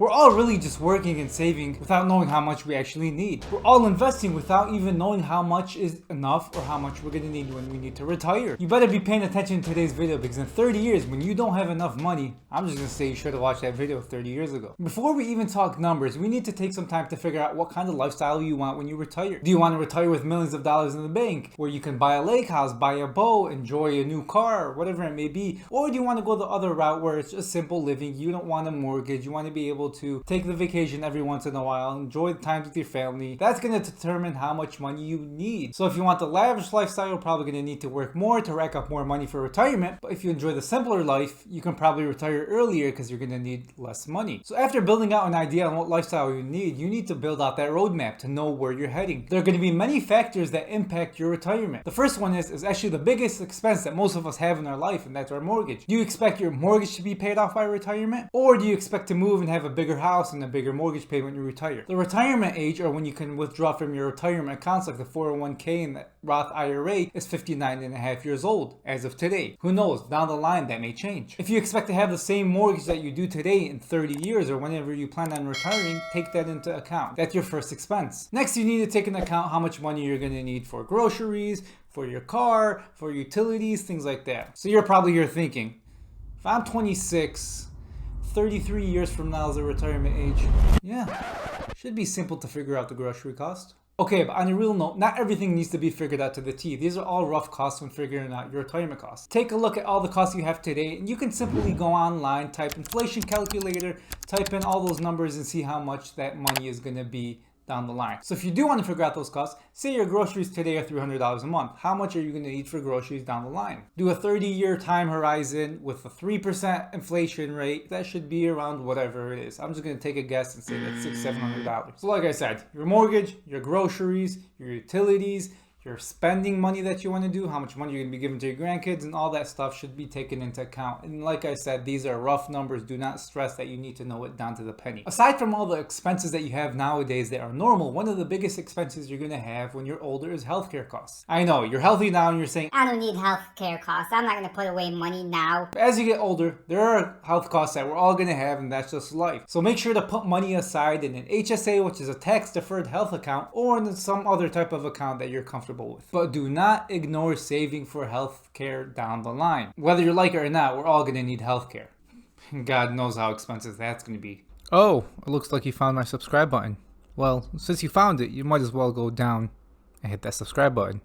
We're all really just working and saving without knowing how much we actually need. We're all investing without even knowing how much is enough or how much we're gonna need when we need to retire. You better be paying attention to today's video, because in 30 years, when you don't have enough money, I'm just gonna say you should have watched that video 30 years ago. Before we even talk numbers, we need to take some time to figure out what kind of lifestyle you want when you retire. Do you want to retire with millions of dollars in the bank, where you can buy a lake house, buy a boat, enjoy a new car, whatever it may be? Or do you want to go the other route where it's just simple living, you don't want a mortgage, you want to be able to take the vacation every once in a while, enjoy the times with your family? That's going to determine how much money you need. So if you want the lavish lifestyle, you're probably going to need to work more to rack up more money for retirement. But if you enjoy the simpler life, you can probably retire earlier because you're going to need less money. So after building out an idea on what lifestyle you need to build out that roadmap to know where you're heading. There are going to be many factors that impact your retirement. The first one is actually the biggest expense that most of us have in our life, and that's our mortgage. Do you expect your mortgage to be paid off by retirement? Or do you expect to move and have a bigger house and a bigger mortgage payment when you retire? The retirement age, or when you can withdraw from your retirement accounts like the 401k and the Roth IRA, is 59 and a half years old as of today. Who knows, down the line that may change. If you expect to have the same mortgage that you do today in 30 years or whenever you plan on retiring, take that into account. That's your first expense. Next, you need to take into account how much money you're going to need for groceries, for your car, for utilities, things like that. So you're probably here thinking, if I'm 26, 33 years from now is the retirement age. Yeah, should be simple to figure out the grocery cost. Okay, but on a real note, not everything needs to be figured out to the T. These are all rough costs when figuring out your retirement costs. Take a look at all the costs you have today, and you can simply go online, type inflation calculator, type in all those numbers and see how much that money is going to be down the line. So if you do want to figure out those costs, say your groceries today are $300 a month. How much are you going to need for groceries down the line? Do a 30-year time horizon with a 3% inflation rate. That should be around whatever it is. I'm just going to take a guess and say that's $600-$700. So like I said, your mortgage, your groceries, your utilities, your spending money that you want to do, how much money you're going to be giving to your grandkids, and all that stuff should be taken into account. And like I said, these are rough numbers. Do not stress that you need to know it down to the penny. Aside from all the expenses that you have nowadays that are normal, one of the biggest expenses you're going to have when you're older is healthcare costs. I know, you're healthy now and you're saying, I don't need healthcare costs. I'm not going to put away money now. As you get older, there are health costs that we're all going to have, and that's just life. So make sure to put money aside in an HSA, which is a tax-deferred health account, or in some other type of account that you're comfortable with. But do not ignore saving for health care down the line. Whether you like it or not, we're all going to need health care. God knows how expensive that's going to be. Oh, it looks like you found my subscribe button. Well, since you found it, you might as well go down and hit that subscribe button.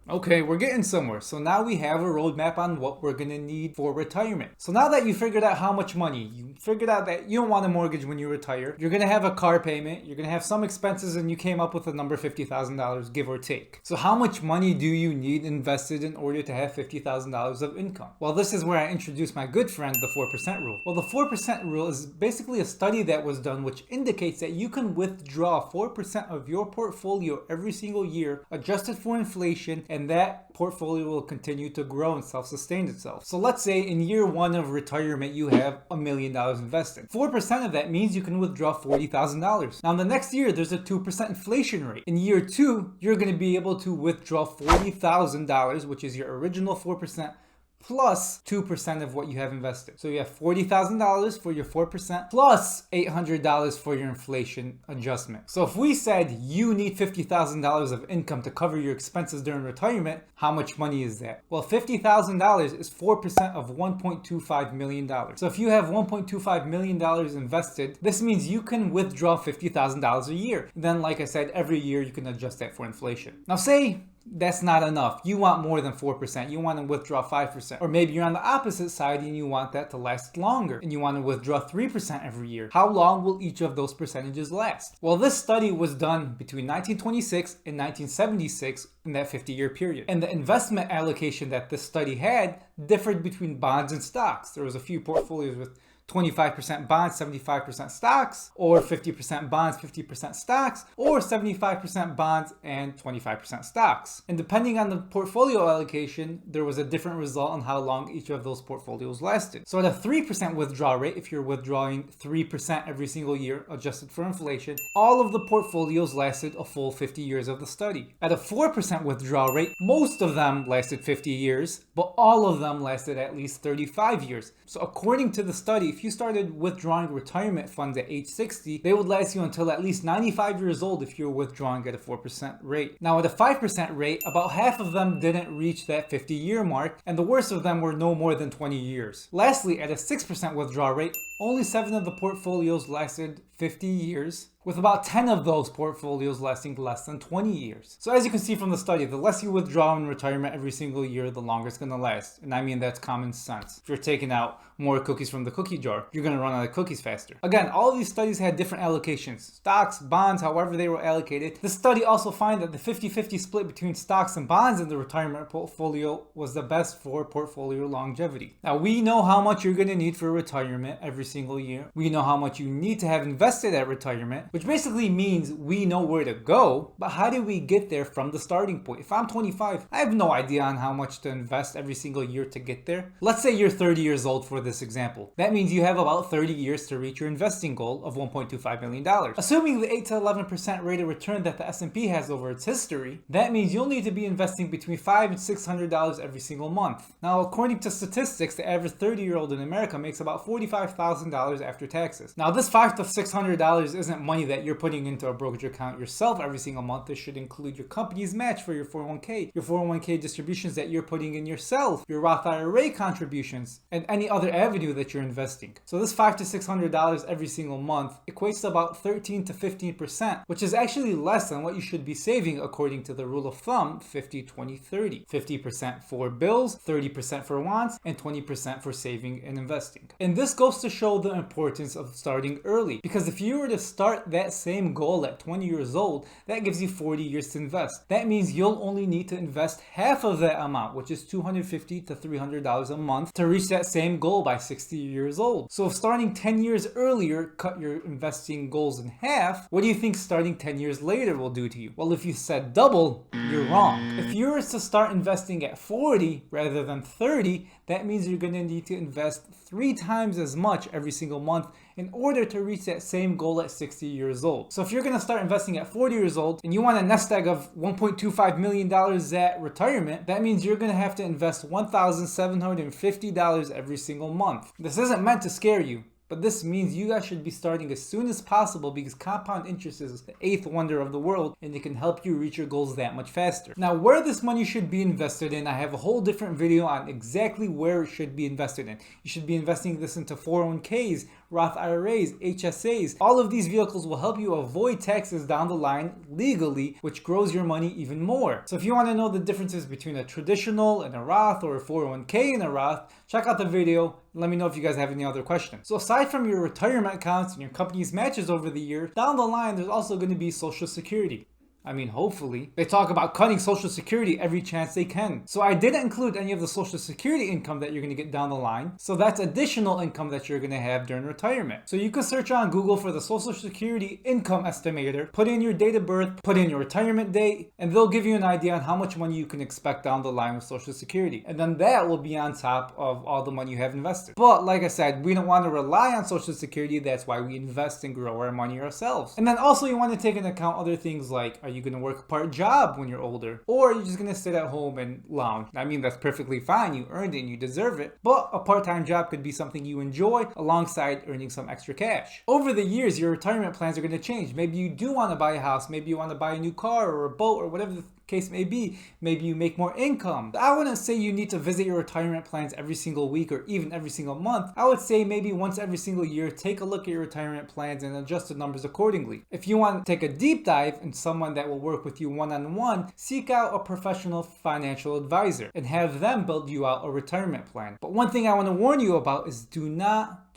Okay, we're getting somewhere. So now we have a roadmap on what we're going to need for retirement. So now that you figured out how much money, you figured out that you don't want a mortgage when you retire, you're going to have a car payment, you're going to have some expenses, and you came up with a number $50,000, give or take. So how much money do you need invested in order to have $50,000 of income? Well, this is where I introduce my good friend, the 4% rule. Well, the 4% rule is basically a study that was done which indicates that you can withdraw 4% of your portfolio every single year, adjusted for inflation, and that portfolio will continue to grow and self-sustain itself. So let's say in year one of retirement, you have $1 million invested. 4% of that means you can withdraw $40,000. Now, in the next year, there's a 2% inflation rate. In year two, you're going to be able to withdraw $40,000, which is your original 4%, plus 2% of what you have invested. So you have $40,000 for your 4% plus $800 for your inflation adjustment. So if we said you need $50,000 of income to cover your expenses during retirement, how much money is that? Well, $50,000 is 4% of $1.25 million. So if you have $1.25 million invested, this means you can withdraw $50,000 a year. Then, like I said, every year you can adjust that for inflation. Now say that's not enough. You want more than 4%. You want to withdraw 5%. Or maybe you're on the opposite side and you want that to last longer and you want to withdraw 3% every year. How long will each of those percentages last? Well, this study was done between 1926 and 1976 in that 50-year period. And the investment allocation that this study had differed between bonds and stocks. There was a few portfolios with 25% bonds, 75% stocks, or 50% bonds, 50% stocks, or 75% bonds and 25% stocks. And depending on the portfolio allocation, there was a different result on how long each of those portfolios lasted. So at a 3% withdrawal rate, if you're withdrawing 3% every single year, adjusted for inflation, all of the portfolios lasted a full 50 years of the study. At a 4% withdrawal rate, most of them lasted 50 years, but all of them lasted at least 35 years. So according to the study, if you started withdrawing retirement funds at age 60, they would last you until at least 95 years old if you're withdrawing at a 4% rate. Now at a 5% rate, about half of them didn't reach that 50-year mark, and the worst of them were no more than 20 years. Lastly, at a 6% withdrawal rate, only 7 of the portfolios lasted 50 years, with about 10 of those portfolios lasting less than 20 years. So as you can see from the study, the less you withdraw in retirement every single year, the longer it's gonna last. And I mean, that's common sense. If you're taking out more cookies from the cookie jar, you're gonna run out of cookies faster. Again, all of these studies had different allocations. Stocks, bonds, however they were allocated. This study also found that the 50-50 split between stocks and bonds in the retirement portfolio was the best for portfolio longevity. Now, we know how much you're gonna need for retirement every single year. We know how much you need to have invested at retirement, which basically means we know where to go, but how do we get there from the starting point? If I'm 25, I have no idea on how much to invest every single year to get there. Let's say you're 30 years old for this example. That means you have about 30 years to reach your investing goal of $1.25 million. Assuming the 8 to 11% rate of return that the S&P has over its history, that means you'll need to be investing between $500 and $600 every single month. Now, according to statistics, the average 30-year-old in America makes about $45,000 after taxes. Now, this $500 to $600 isn't money that you're putting into a brokerage account yourself every single month. This should include your company's match for your 401k, your 401k distributions that you're putting in yourself, your Roth IRA contributions, and any other avenue that you're investing. So this $500 to $600 every single month equates to about 13 to 15%, which is actually less than what you should be saving according to the rule of thumb 50-20-30. 50% for bills, 30% for wants, and 20% for saving and investing. And this goes to show the importance of starting early, because if you were to start that same goal at 20 years old, that gives you 40 years to invest. That means you'll only need to invest half of that amount, which is $250 to $300 a month, to reach that same goal by 60 years old. So if starting 10 years earlier cut your investing goals in half, what do you think starting 10 years later will do to you? Well, if you said double, you're wrong. If you were to start investing at 40 rather than 30, that means you're going to need to invest 3 times as much every single month in order to reach that same goal at 60 years old. So if you're going to start investing at 40 years old and you want a nest egg of $1.25 million at retirement, that means you're going to have to invest $1,750 every single month. This isn't meant to scare you, but this means you guys should be starting as soon as possible, because compound interest is the 8th wonder of the world, and it can help you reach your goals that much faster. Now, where this money should be invested in, I have a whole different video on exactly where it should be invested in. You should be investing this into 401ks, Roth IRAs, HSAs. All of these vehicles will help you avoid taxes down the line legally, which grows your money even more. So if you want to know the differences between a traditional and a Roth, or a 401k and a Roth, check out the video. Let me know if you guys have any other questions. So aside from your retirement accounts and your company's matches over the year, down the line, there's also going to be Social Security. I mean, hopefully. They talk about cutting Social Security every chance they can. So I didn't include any of the Social Security income that you're going to get down the line. So that's additional income that you're going to have during retirement. So you can search on Google for the Social Security income estimator, put in your date of birth, put in your retirement date, and they'll give you an idea on how much money you can expect down the line with Social Security. And then that will be on top of all the money you have invested. But like I said, we don't want to rely on Social Security. That's why we invest and grow our money ourselves. And then also you want to take into account other things like, are you going to work a part job when you're older, or you're just going to sit at home and lounge? I mean, that's perfectly fine. You earned it and you deserve it. But a part-time job could be something you enjoy alongside earning some extra cash. Over the years, your retirement plans are going to change. Maybe you do want to buy a house. Maybe you want to buy a new car or a boat or whatever the case may be. Maybe you make more income. I wouldn't say you need to visit your retirement plans every single week or even every single month. I would say maybe once every single year, take a look at your retirement plans and adjust the numbers accordingly. If you want to take a deep dive in someone that will work with you one-on-one, seek out a professional financial advisor and have them build you out a retirement plan. But one thing I want to warn you about is do not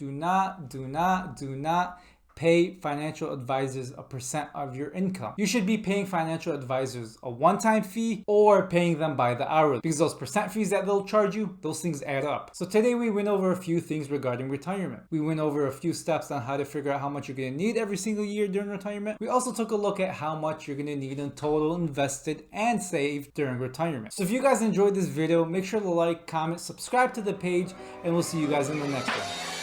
pay financial advisors a percent of your income. You should be paying financial advisors a one-time fee or paying them by the hour, because those percent fees that they'll charge you, those things add up. So today we went over a few things regarding retirement. We went over a few steps on how to figure out how much you're going to need every single year during retirement. We also took a look at how much you're going to need in total invested and saved during retirement. So if you guys enjoyed this video, make sure to like, comment, subscribe to the page, and we'll see you guys in the next one.